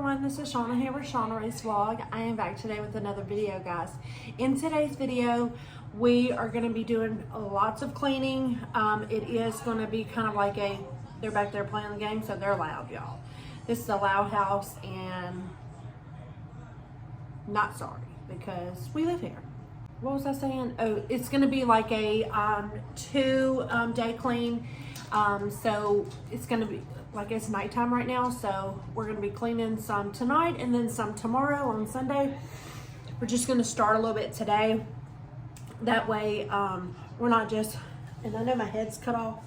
everyone, this is Shauna here with Shauna Race Vlog. I am back today with another video, guys. In today's video, we are going to be doing lots of cleaning. It is going to be kind of like they're back there playing the game, so they're loud, y'all. This is a loud house, and not sorry, because we live here. What was I saying? Oh, it's going to be like a 2-day clean. So it's going to be like it's nighttime right now, so we're going to be cleaning some tonight and then some tomorrow on Sunday. We're just going to start a little bit today. That way we're not just, and I know my head's cut off.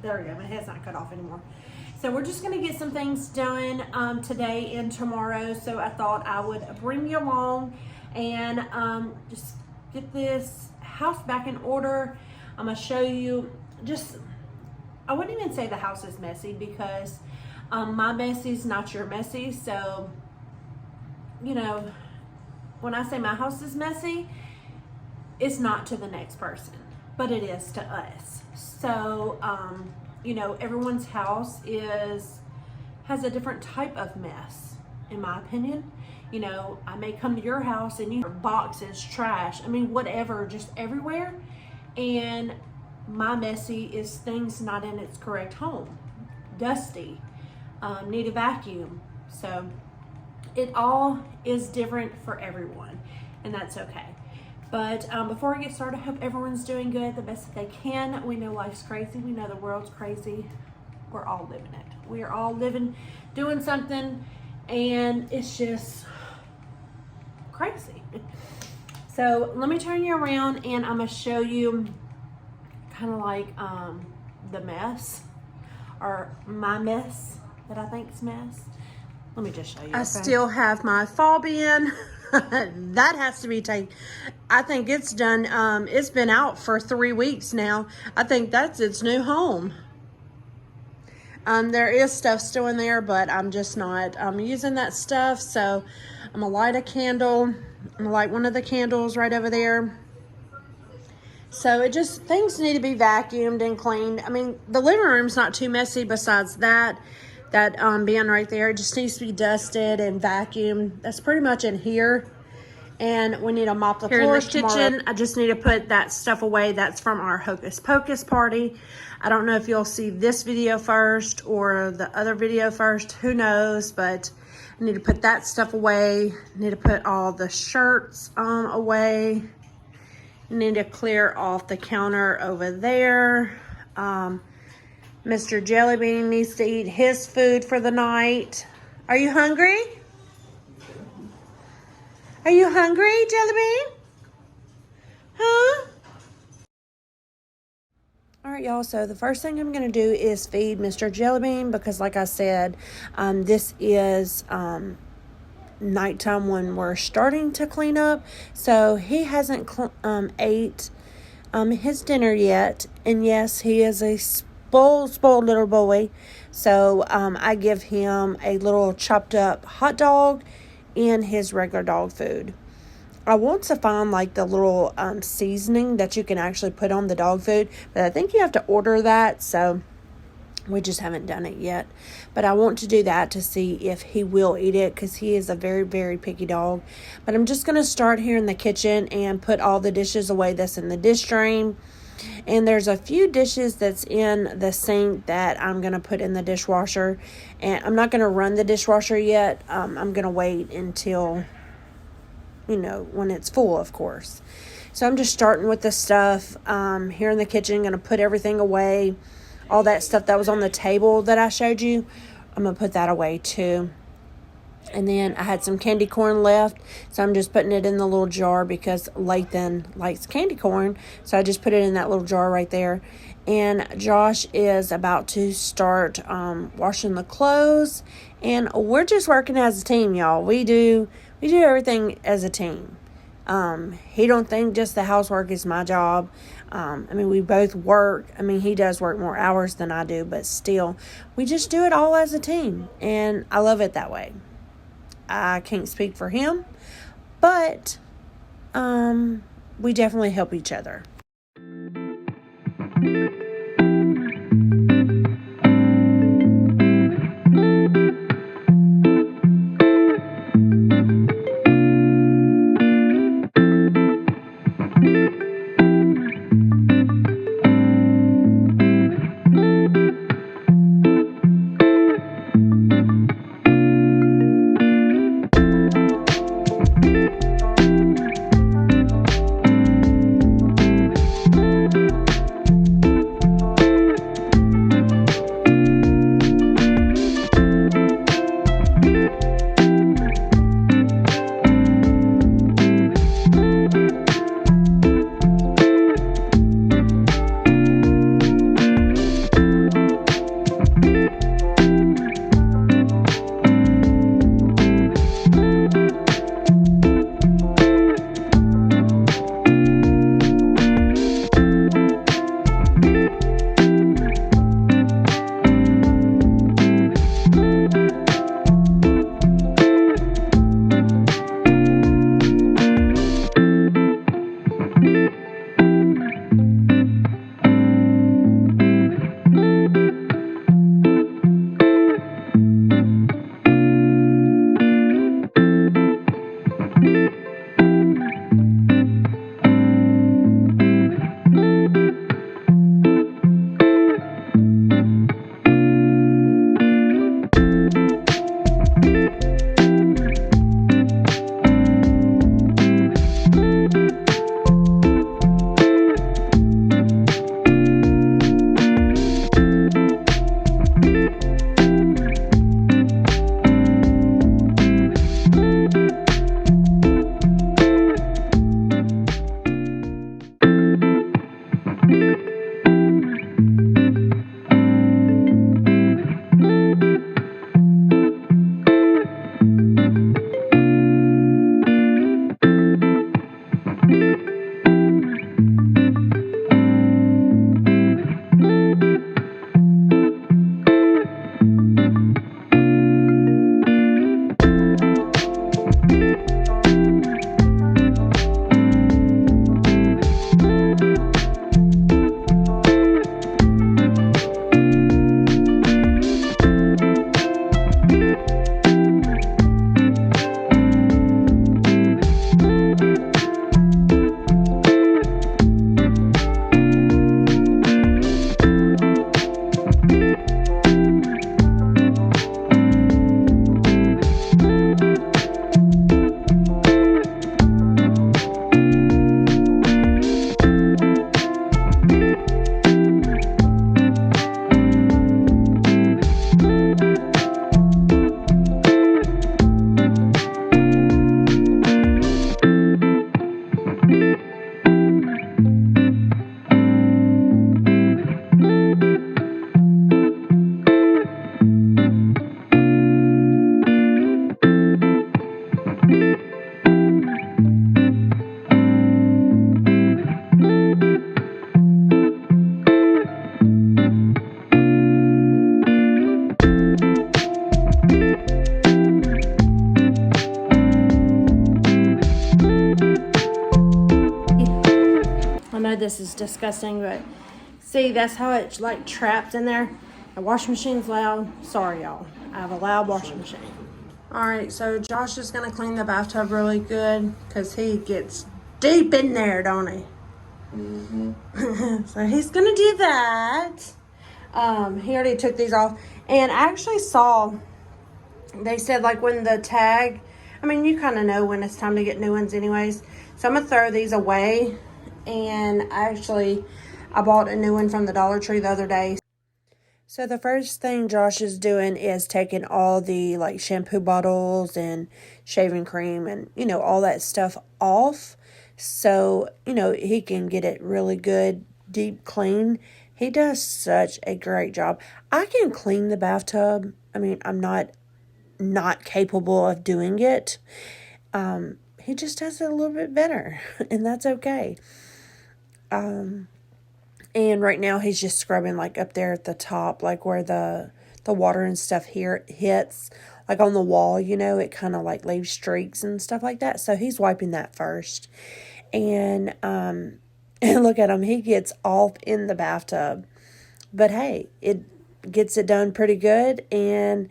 There we go, my head's not cut off anymore. So we're just going to get some things done today and tomorrow. So I thought I would bring you along and just get this house back in order. I'm going to show you I wouldn't even say the house is messy, because my messy is not your messy. So, you know, when I say my house is messy, it's not to the next person, but it is to us. So, you know, everyone's house has a different type of mess, in my opinion. You know, I may come to your house and you have boxes, trash, I mean, whatever, just everywhere. And my messy is things not in its correct home, dusty, need a vacuum. So it all is different for everyone, and that's okay. But before I get started, I hope everyone's doing good, the best that they can. We know life's crazy. We know the world's crazy. We're all living it. We are all living, doing something, and it's just crazy. So let me turn you around, and I'm going to show you kind of like the mess, or my mess that I think is mess. Let me just show you. I still have my fall bin. That has to be taken. I think it's done. It's been out for 3 weeks now. I think that's its new home. There is stuff still in there, but I'm just not using that stuff. So I'm gonna light a candle. I'm gonna light one of the candles right over there. So things need to be vacuumed and cleaned. I mean, the living room's not too messy besides that bin right there. It just needs to be dusted and vacuumed. That's pretty much in here. And we need to mop the floors tomorrow. Here in the kitchen, I just need to put that stuff away. That's from our Hocus Pocus party. I don't know if you'll see this video first or the other video first. Who knows? But I need to put that stuff away. I need to put all the shirts away. Need to clear off the counter over there. Mr. Jellybean needs to eat his food for the night. Are you hungry? Are you hungry, Jellybean? Huh? All right, y'all. So the first thing I'm going to do is feed Mr. Jellybean, because like I said, this is nighttime when we're starting to clean up, so he hasn't ate his dinner yet. And yes, he is a spoiled little boy, so I give him a little chopped up hot dog in his regular dog food. I want to find like the little seasoning that you can actually put on the dog food, but I think you have to order that, so we just haven't done it yet. But I want to do that to see if he will eat it, because he is a very, very picky dog. But I'm just going to start here in the kitchen and put all the dishes away that's in the dish drain. And there's a few dishes that's in the sink that I'm going to put in the dishwasher. And I'm not going to run the dishwasher yet. I'm going to wait until, you know, when it's full, of course. So I'm just starting with the stuff here in the kitchen. Going to put everything away. All that stuff that was on the table that I showed you, I'm going to put that away too. And then I had some candy corn left, so I'm just putting it in the little jar because Lathan likes candy corn. So I just put it in that little jar right there. And Josh is about to start washing the clothes. And we're just working as a team, y'all. We do everything as a team. He don't think just the housework is my job. I mean, we both work. I mean, he does work more hours than I do, but still, we just do it all as a team, and I love it that way. I can't speak for him, but we definitely help each other. disgusting, but see, that's how it like trapped in there. The washing machine's loud. Sorry, y'all. I have a loud washing machine. All right, so Josh is gonna clean the bathtub really good because he gets deep in there, don't he? So he's gonna do that. He already took these off, and I actually saw. They said like when the tag. I mean, you kind of know when it's time to get new ones, anyways. So I'm gonna throw these away, and I bought a new one from the Dollar Tree the other day. So the first thing Josh is doing is taking all the like shampoo bottles and shaving cream and, you know, all that stuff off. So, you know, he can get it really good, deep clean. He does such a great job. I can clean the bathtub. I mean, I'm not capable of doing it. He just does it a little bit better, and that's okay. And right now he's just scrubbing like up there at the top, like where the water and stuff here hits, like on the wall, you know, it kind of like leaves streaks and stuff like that. So he's wiping that first. And and look at him, he gets all in the bathtub. But hey, it gets it done pretty good. And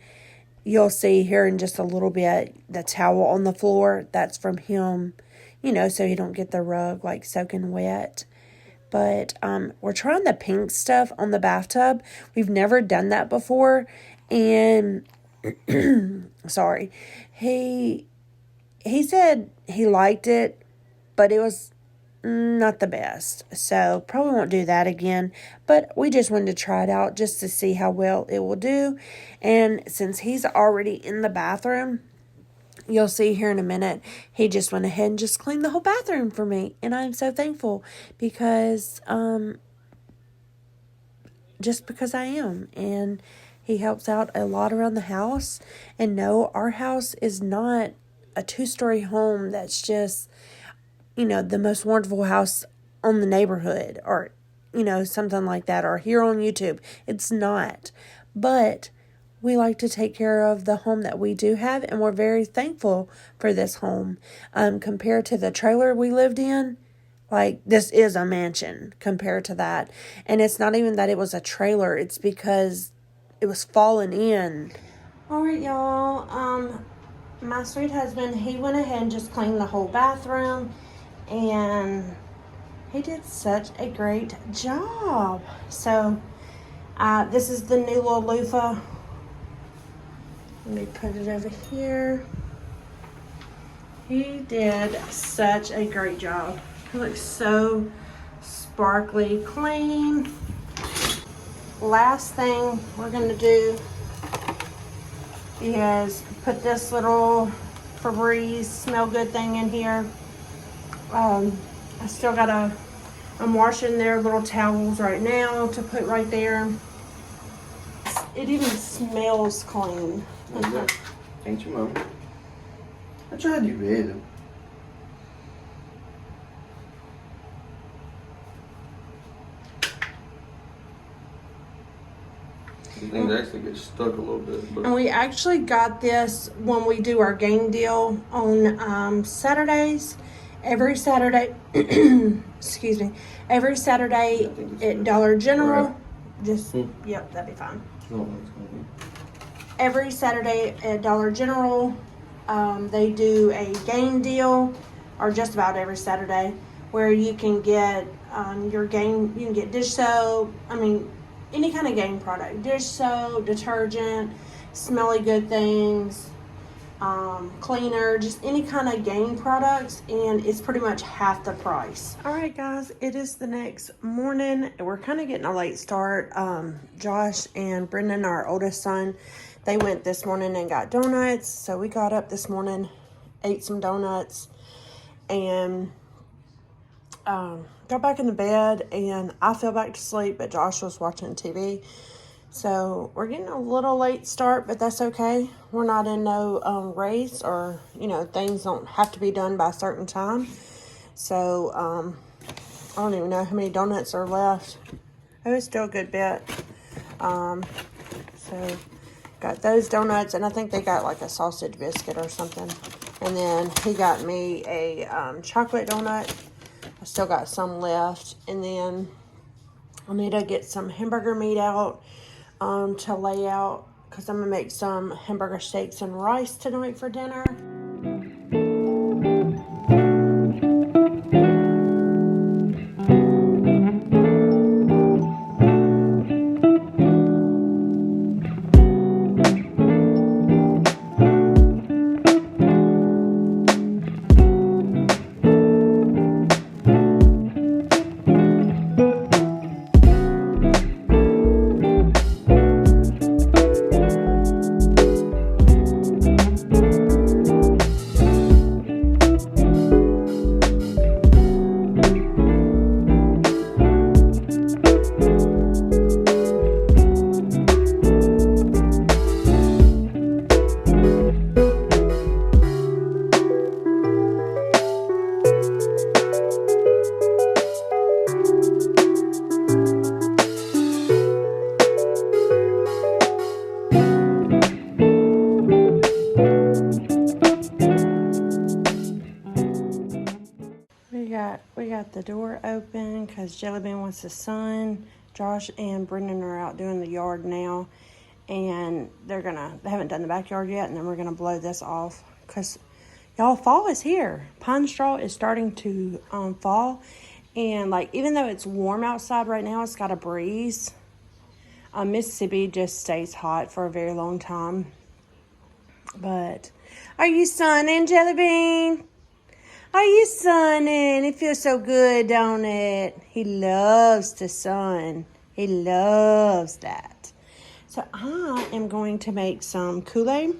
you'll see here in just a little bit the towel on the floor, that's from him, you know, so you don't get the rug like soaking wet. But we're trying the pink stuff on the bathtub. We've never done that before. And sorry. He said he liked it, but it was not the best. So probably won't do that again. But we just wanted to try it out just to see how well it will do. And since he's already in the bathroom, you'll see here in a minute, he just went ahead and just cleaned the whole bathroom for me. And I'm so thankful because, just because I am. And he helps out a lot around the house. And no, our house is not a 2-story home that's just, you know, the most wonderful house on the neighborhood or, you know, something like that, or here on YouTube. It's not. But we like to take care of the home that we do have, and we're very thankful for this home. Compared to the trailer we lived in, like, this is a mansion compared to that. And it's not even that it was a trailer, it's because it was falling in. All right, y'all. My sweet husband, he went ahead and just cleaned the whole bathroom, and he did such a great job. So, this is the new little loofah. Let me put it over here. He did such a great job. It looks so sparkly clean. Last thing we're going to do is put this little Febreze smell good thing in here. I still got I'm washing their little towels right now to put right there. It even smells clean. Ain't your mom? I tried to read them. Things actually get stuck a little bit. But. And we actually got this when we do our game deal on Saturdays. Every Saturday, excuse me, every Saturday at Dollar General. Right. Just, yep, that'd be fine. No, it's gonna be. Every Saturday at Dollar General, they do a game deal, or just about every Saturday, where you can get your game, you can get dish soap, I mean, any kind of game product, dish soap, detergent, smelly good things, cleaner, just any kind of game products, and it's pretty much half the price. All right, guys, it is the next morning. We're kind of getting a late start. Josh and Brendan, our oldest son, they went this morning and got donuts. So we got up this morning, ate some donuts, and got back in the bed, and I fell back to sleep, but Josh was watching TV. So we're getting a little late start, but that's okay. We're not in no race, or, you know, things don't have to be done by a certain time. So I don't even know how many donuts are left. Oh, it's still a good bit. So got those donuts, and I think they got like a sausage biscuit or something. And then he got me a chocolate donut, a Still got some left. And then I'll need to get some hamburger meat out to lay out, because I'm going to make some hamburger steaks and rice tonight for dinner. We got the door open because Jellybean wants the sun. Josh and Brendan are out doing the yard now, and they haven't done the backyard yet, and then we're gonna blow this off because y'all, fall is here. Pine straw is starting to fall, and like, even though it's warm outside right now, it's got a breeze. Mississippi just stays hot for a very long time. But are you sunning, Jellybean? Are you sunning? It feels so good, don't it? He loves the sun. He loves that. So I am going to make some Kool-Aid.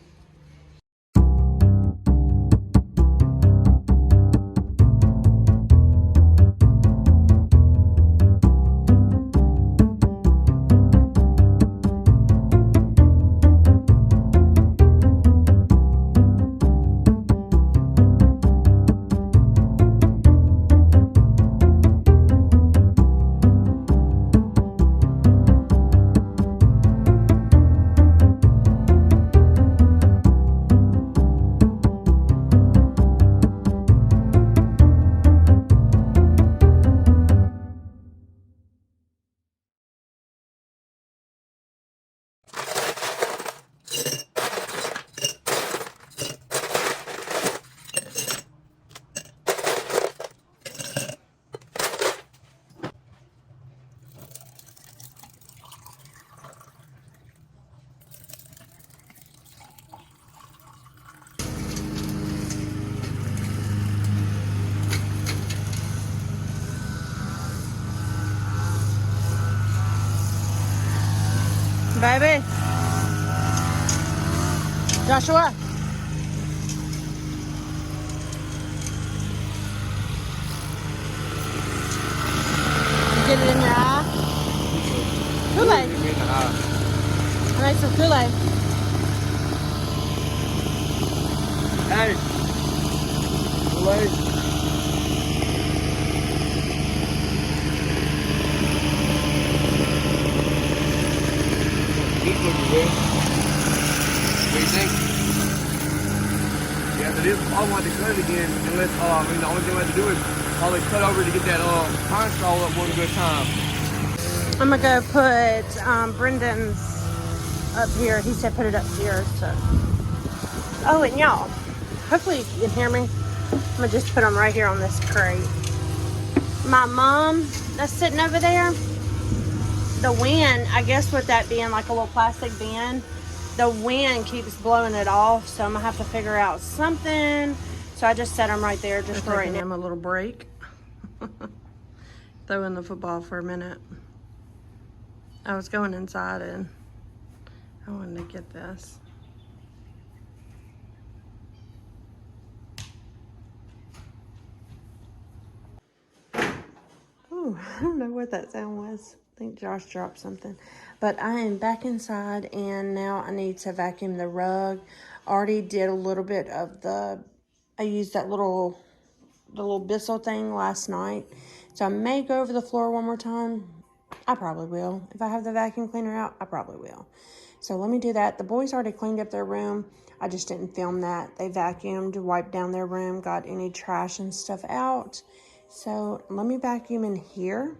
Baby. Joshua. Get it in your eye. Kool-Aid. I made some Kool-Aid. Hey. Kool-Aid. What do you think? Yeah, but it's I want to cut it again unless the only thing we have to do is probably cut over to get that pine straw up one good time. I'm gonna go put Brendan's up here. He said put it up here. So, oh, and y'all, hopefully you can hear me. I'm gonna just put them right here on this crate. My mom that's sitting over there, the wind, I guess with that being like a little plastic bin, the wind keeps blowing it off, so I'm gonna have to figure out something. So I just set them right there just for right now. I'm a little break. Throwing the football for a minute. I was going inside and I wanted to get this. Ooh, I don't know what that sound was. I think Josh dropped something. But I am back inside, and now I need to vacuum the rug. Already did a little bit of I used that the little Bissell thing last night. So I may go over the floor one more time. I probably will. If I have the vacuum cleaner out, I probably will. So let me do that. The boys already cleaned up their room. I just didn't film that. They vacuumed, wiped down their room, got any trash and stuff out. So let me vacuum in here.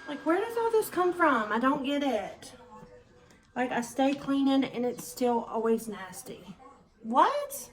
Like, where does all this come from? I don't get it. Like, I stay cleaning and it's still always nasty. What?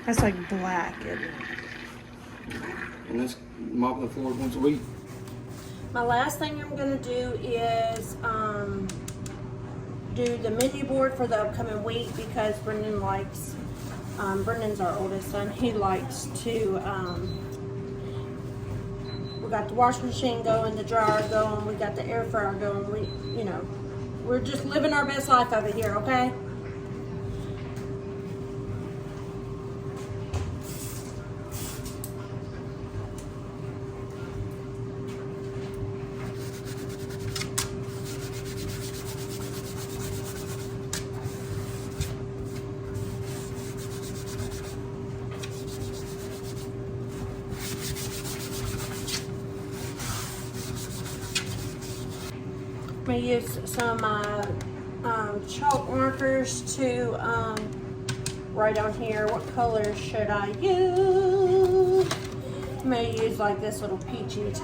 That's like black. And that's mopping the floor once a week. My last thing I'm gonna do is do the menu board for the upcoming week because Brendan likes, Brendan's our oldest son, he likes to, we got the washing machine going, the dryer going, we got the air fryer going, we're just living our best life over here, okay? I'm going to use some chalk markers to write on here what color should I use. I'm going to use like this little peachy too.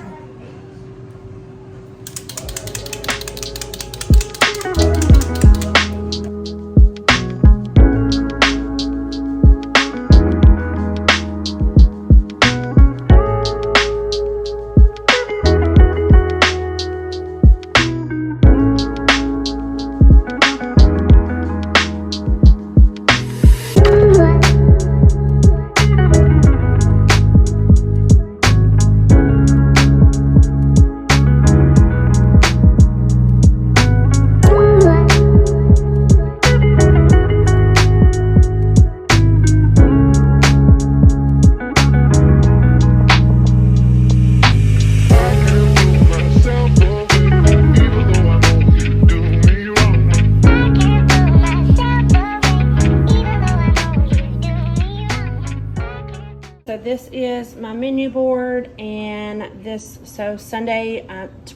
this is my menu board, and so Sunday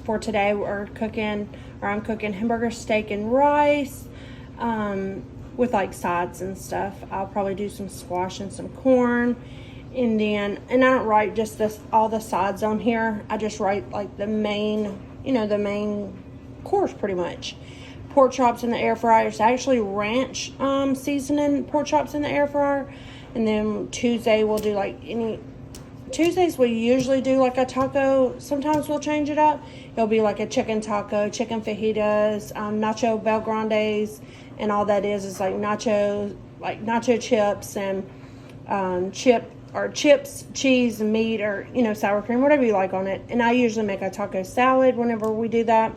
for today I'm cooking hamburger steak and rice with like sides and stuff. I'll probably do some squash and some corn, and I don't write just all the sides on here. I just write like the main course pretty much. Pork chops in the air fryer. It's actually ranch seasoning pork chops in the air fryer. And then Tuesdays we usually do like a taco. Sometimes we'll change it up. It'll be like a chicken taco, chicken fajitas, nacho bel grandes, and all that is like nacho chips and chips, cheese, and meat, or sour cream, whatever you like on it. And I usually make a taco salad whenever we do that.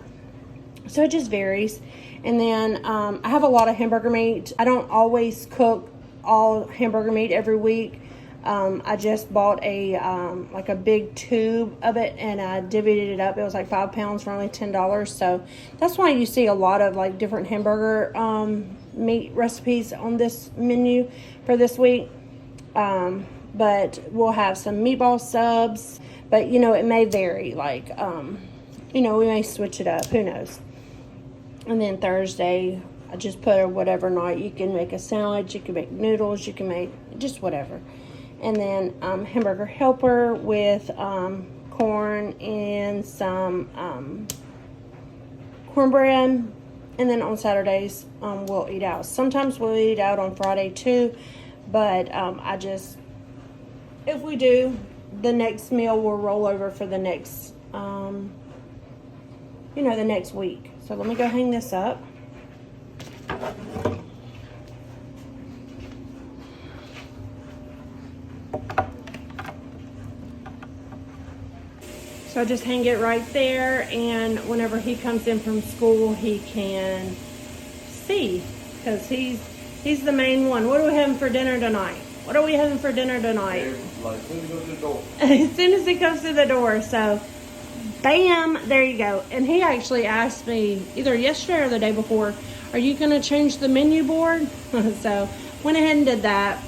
So it just varies. And then I have a lot of hamburger meat. I don't always cook all hamburger meat every week. I just bought a big tube of it, and I divvied it up. It was like 5 pounds for only $10. So that's why you see a lot of like different hamburger meat recipes on this menu for this week. But we'll have some meatball subs, but it may vary. Like we may switch it up. Who knows? And then Thursday, I just put whatever night. You can make a salad, you can make noodles, you can make just whatever. And then hamburger helper with corn and some cornbread. And then on Saturdays, we'll eat out. Sometimes we'll eat out on Friday too, but if we do, the next meal will roll over for the next, the next week. So let me go hang this up. So I just hang it right there, and whenever he comes in from school, he can see, because he's the main one. What are we having for dinner tonight? What are we having for dinner tonight? Like, as soon as he goes to the door. As soon as he comes to the door. So, bam, there you go. And he actually asked me either yesterday or the day before, are you going to change the menu board? So, went ahead and did that.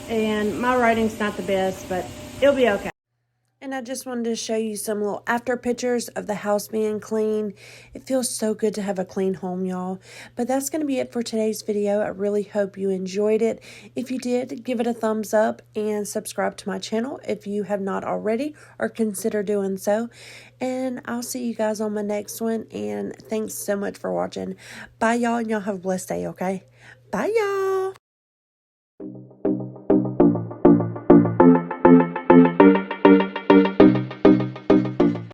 And my writing's not the best, but it'll be okay. And I just wanted to show you some little after pictures of the house being clean. It feels so good to have a clean home, y'all. But that's going to be it for today's video. I really hope you enjoyed it. If you did, give it a thumbs up and subscribe to my channel if you have not already, or consider doing so. And I'll see you guys on my next one. And thanks so much for watching. Bye, y'all, and y'all have a blessed day, okay? Bye, y'all.